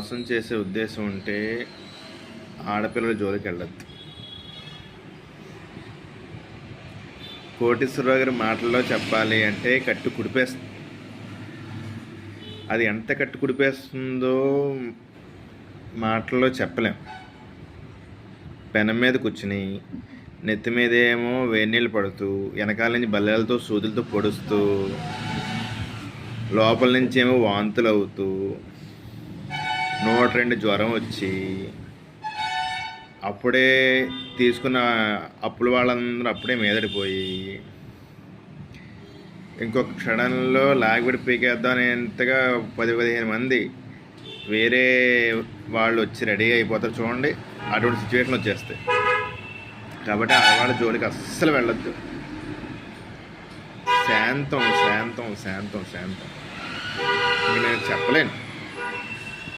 మోసం చేసే ఉద్దేశం ఉంటే ఆడపిల్లల జోలికి వెళ్ళద్దు. కోటేశ్వరరావు గారి మాటల్లో చెప్పాలి అంటే కట్టు కుడిపేస్తుంది. అది ఎంత కట్టు కుడిపేస్తుందో మాటల్లో చెప్పలేం. పెనం మీద కూర్చుని నెత్తి మీదేమో వేడి నీళ్ళు పడుతూ, వెనకాల నుంచి బల్లెలతో సూదులతో పొడుస్తూ, లోపల నుంచి ఏమో వాంతులు అవుతూ, 102 జ్వరం వచ్చి, అప్పుడే తీసుకున్న అప్పుల వాళ్ళందరూ అప్పుడే మీదడిపోయి, ఇంకొక క్షణంలో లాగిపెట్టి పీకేద్దాం అనేంతగా 10-15 మంది వేరే వాళ్ళు వచ్చి రెడీ అయిపోతారు చూడండి. అటువంటి సిచ్యువేషన్ వచ్చేస్తాయి. కాబట్టి ఆడవాళ్ళ జోలికి అస్సలు వెళ్ళొద్దు. శాంతం శాంతం శాంతం శాంతం. నేను చెప్పలేను.